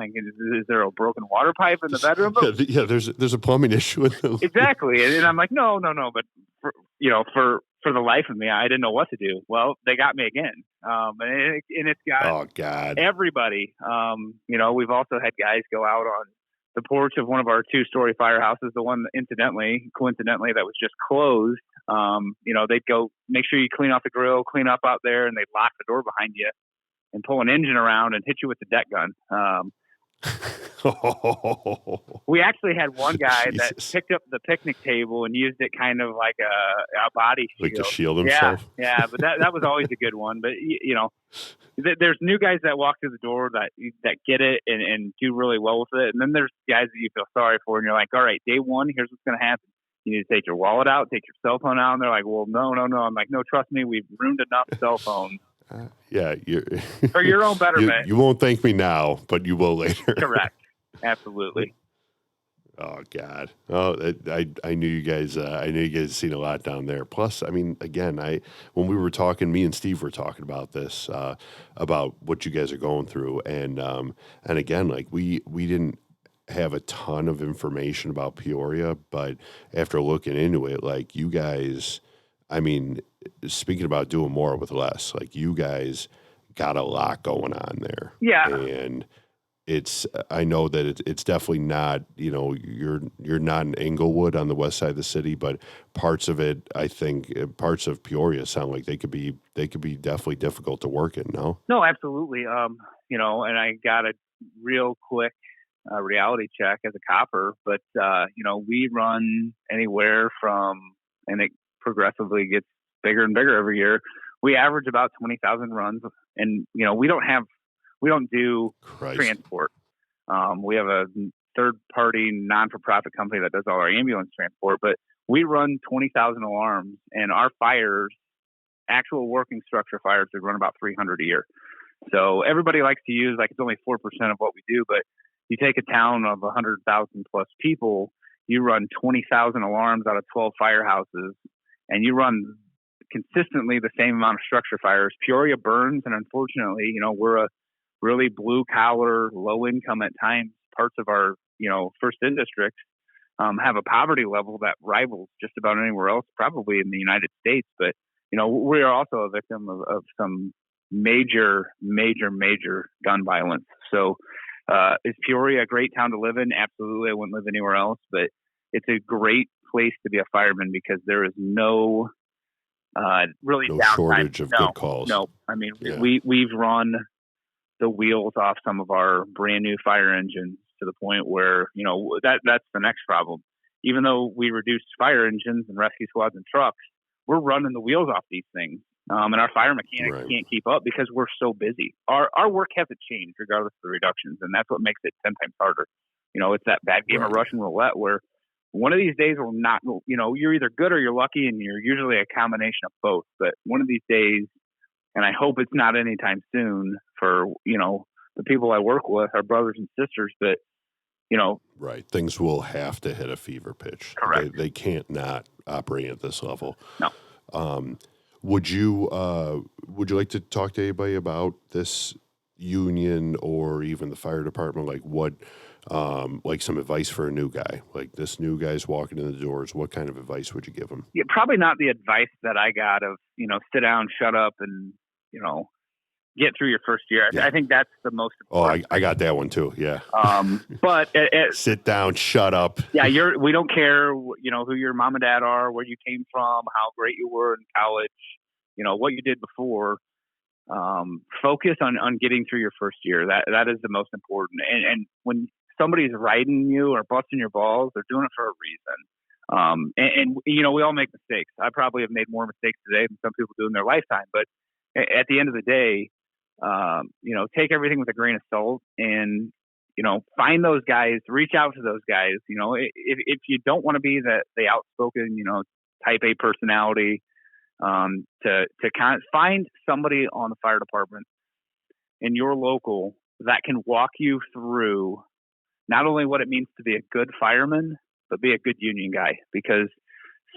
Is there a broken water pipe in the bedroom? Yeah, there's a plumbing issue. Exactly. And I'm like, no. But for the life of me, I didn't know what to do. Well, they got me again. And it's got everybody. We've also had guys go out on the porch of one of our 2-story firehouses, the one coincidentally, that was just closed. They'd go make sure you clean off the grill, clean up out there, and they'd lock the door behind you and pull an engine around and hit you with the deck gun. We actually had one guy that picked up the picnic table and used it kind of like a body shield. Like to shield himself? Yeah, but that was always a good one. But, there's new guys that walk through the door that get it and do really well with it. And then there's guys that you feel sorry for, and you're like, all right, day one, here's what's going to happen. You need to take your wallet out, take your cell phone out. And they're like, well, no. I'm like, no, trust me, we've ruined enough cell phones. For your own betterment. You won't thank me now, but you will later. Correct. Absolutely. Oh God! Oh, I knew you guys. I knew you guys seen a lot down there. Plus, I mean, again, when we were talking, me and Steve were talking about this, about what you guys are going through, and again, we didn't have a ton of information about Peoria, but after looking into it, you guys, I mean, speaking about doing more with less, you guys got a lot going on there. Yeah, and I know that it's definitely not, you're not in Englewood on the west side of the city, but parts of it, I think parts of Peoria sound like they could be definitely difficult to work in. No, absolutely. And I got a real quick reality check as a copper, but we run anywhere from and it progressively gets bigger and bigger every year. We average about 20,000 runs, and we don't do Christ. transport. We have a third-party non-for-profit company that does all our ambulance transport, but we run 20,000 alarms, and our fires, actual working structure fires, we run about 300 a year. So everybody likes to use it's only 4% of what we do, but you take a town of 100,000 plus people, you run 20,000 alarms out of 12 firehouses, and you run consistently the same amount of structure fires. Peoria burns, and unfortunately, we're a really blue collar, low income at times. Parts of our, first in districts have a poverty level that rivals just about anywhere else, probably in the United States. But, we are also a victim of some major gun violence. So is Peoria a great town to live in? Absolutely. I wouldn't live anywhere else, but it's a great place to be a fireman because there is no really no downtime. shortage of good calls. No, I mean, Yeah. we've run the wheels off some of our brand new fire engines to the point where, that's the next problem. Even though we reduced fire engines and rescue squads and trucks, we're running the wheels off these things. And our fire mechanics can't keep up because we're so busy. Our work hasn't changed regardless of the reductions, and that's what makes it 10 times harder. It's that bad game of Russian roulette where one of these days will not, you're either good or you're lucky, and you're usually a combination of both. But one of these days, and I hope it's not anytime soon for, the people I work with, our brothers and sisters, but, Right. Things will have to hit a fever pitch. Correct. They can't not operate at this level. No. Would you like to talk to anybody about this union or even the fire department? Like what, like some advice for a new guy? Like this new guy's walking in the doors. What kind of advice would you give him? Yeah, probably not the advice that I got of, sit down, shut up, and, get through your first year. Yeah. I think that's the most important. I got that one too. Yeah. But sit down, shut up. Yeah, we don't care, who your mom and dad are, where you came from, how great you were in college, what you did before. Focus on getting through your first year. That is the most important. And when somebody's riding you or busting your balls, they're doing it for a reason. And we all make mistakes. I probably have made more mistakes today than some people do in their lifetime. But at the end of the day, take everything with a grain of salt and, find those guys, reach out to those guys. If you don't want to be the outspoken, type A personality, to find somebody on the fire department in your local that can walk you through not only what it means to be a good fireman, but be a good union guy, because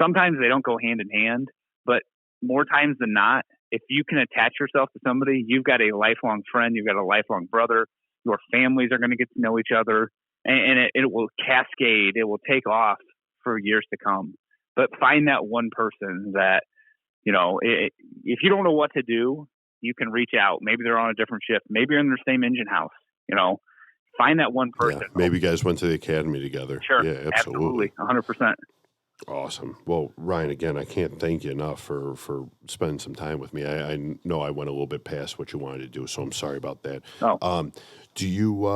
sometimes they don't go hand in hand, but more times than not, if you can attach yourself to somebody, you've got a lifelong friend, you've got a lifelong brother, your families are going to get to know each other, and it will cascade, it will take off for years to come. But find that one person that, if you don't know what to do, you can reach out. Maybe they're on a different shift. Maybe you're in their same engine house, find that one person. Yeah, maybe you guys went to the academy together. Sure. Yeah, absolutely. 100%. Awesome. Well, Ryan, again, I can't thank you enough for spending some time with me. I know I went a little bit past what you wanted to do, so I'm sorry about that. Oh. Do you,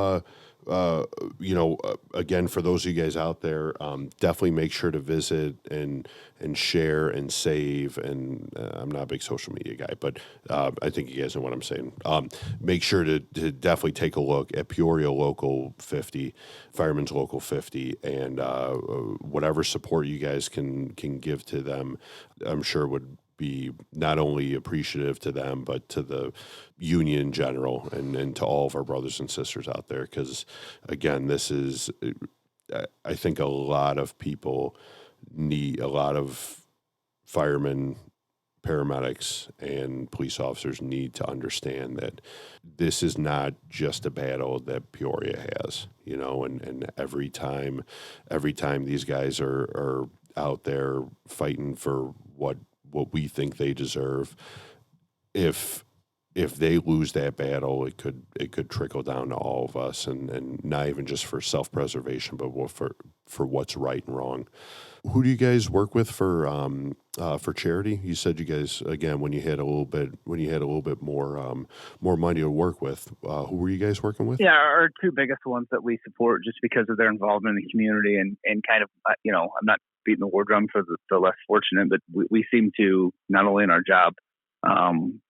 again, for those of you guys out there, definitely make sure to visit and share and save. And I'm not a big social media guy, but I think you guys know what I'm saying. Make sure to definitely take a look at Peoria Local 50, Firemen's Local 50, and whatever support you guys can give to them, I'm sure would be not only appreciative to them, but to the union in general and to all of our brothers and sisters out there. Because, again, this is, I think a lot of people need, a lot of firemen, paramedics, and police officers need to understand that this is not just a battle that Peoria has, and every time these guys are out there fighting for what we think they deserve, if they lose that battle, it could trickle down to all of us, and not even just for self-preservation, but for what's right and wrong. Who do you guys work with for charity? You said you guys, again, when you had a little bit more money to work with, who were you guys working with? Yeah, our two biggest ones that we support just because of their involvement in the community and kind of, I'm not beating the war drum for the less fortunate, but we seem to, not only in our job,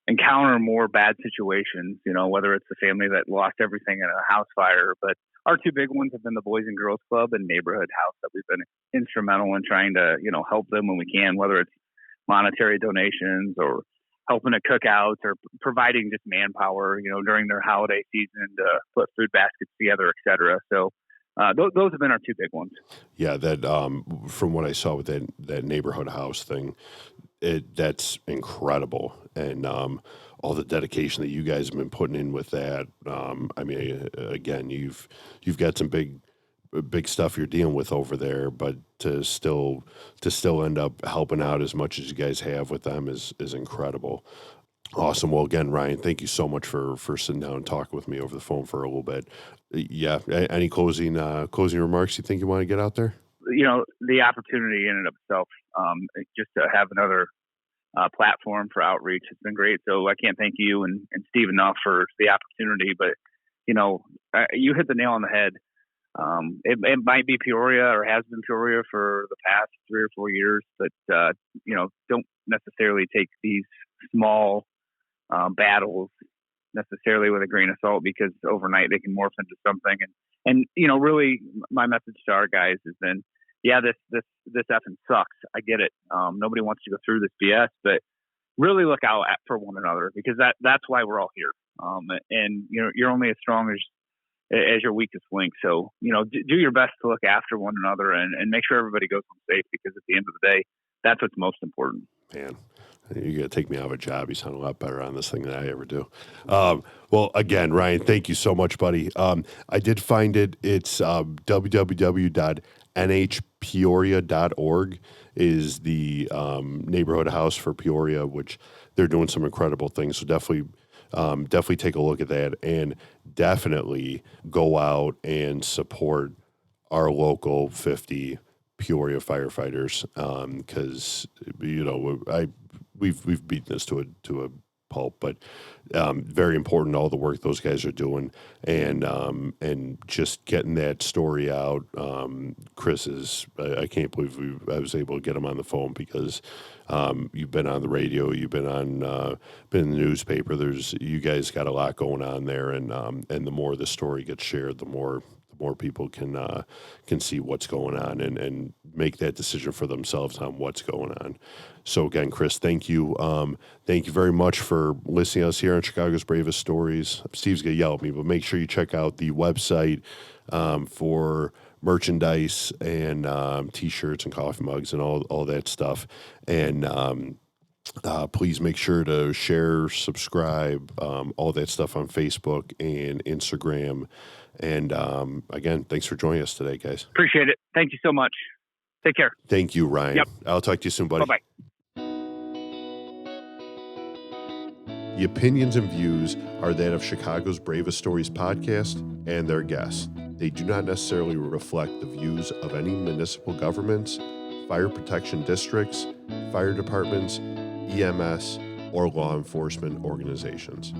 encounter more bad situations, whether it's a family that lost everything in a house fire. But our two big ones have been the Boys and Girls Club and Neighborhood House that we've been instrumental in trying to, help them when we can, whether it's monetary donations or helping at cookouts or providing just manpower, during their holiday season to put food baskets together, et cetera. So those have been our two big ones. Yeah, that from what I saw with that neighborhood house thing, that's incredible, and all the dedication that you guys have been putting in with that. I mean, again, you've got some big stuff you're dealing with over there, but to still end up helping out as much as you guys have with them is incredible. Awesome. Well, again, Ryan, thank you so much for sitting down and talking with me over the phone for a little bit. Yeah. Any closing remarks you think you want to get out there? The opportunity in and of itself, just to have another platform for outreach has been great. So I can't thank you and Steve enough for the opportunity, but you hit the nail on the head. It might be Peoria or has been Peoria for the past 3 or 4 years, but don't necessarily take these small battles necessarily with a grain of salt, because overnight they can morph into something. And really my message to our guys has been, yeah, this effing sucks. I get it. Nobody wants to go through this BS, but really look out for one another, because that's why we're all here. And you're only as strong as your weakest link. So, do your best to look after one another and make sure everybody goes home safe, because at the end of the day, that's what's most important. Man, you got to take me out of a job. You sound a lot better on this thing than I ever do. Well, again, Ryan, thank you so much, buddy. I did find it. It's www.nhpeoria.org is the neighborhood house for Peoria, which they're doing some incredible things. So definitely take a look at that, and definitely go out and support our local 50 Peoria firefighters, because we've beaten this to a pulp, but very important, all the work those guys are doing, and just getting that story out. Chris I can't believe I was able to get him on the phone, because you've been on the radio, you've been in the newspaper. You guys got a lot going on there, and the more the story gets shared, the more people can see what's going on and make that decision for themselves on what's going on. So again, Chris, thank you. Thank you very much for listening to us here on Chicago's Bravest Stories. Steve's going to yell at me, but make sure you check out the website for merchandise and T-shirts and coffee mugs and all that stuff. And please make sure to share, subscribe, all that stuff on Facebook and Instagram. And again, thanks for joining us today, guys. Appreciate it. Thank you so much. Take care. Thank you, Ryan. Yep. I'll talk to you soon, buddy. Bye-bye. The opinions and views are that of Chicago's Bravest Stories podcast and their guests. They do not necessarily reflect the views of any municipal governments, fire protection districts, fire departments, EMS, or law enforcement organizations.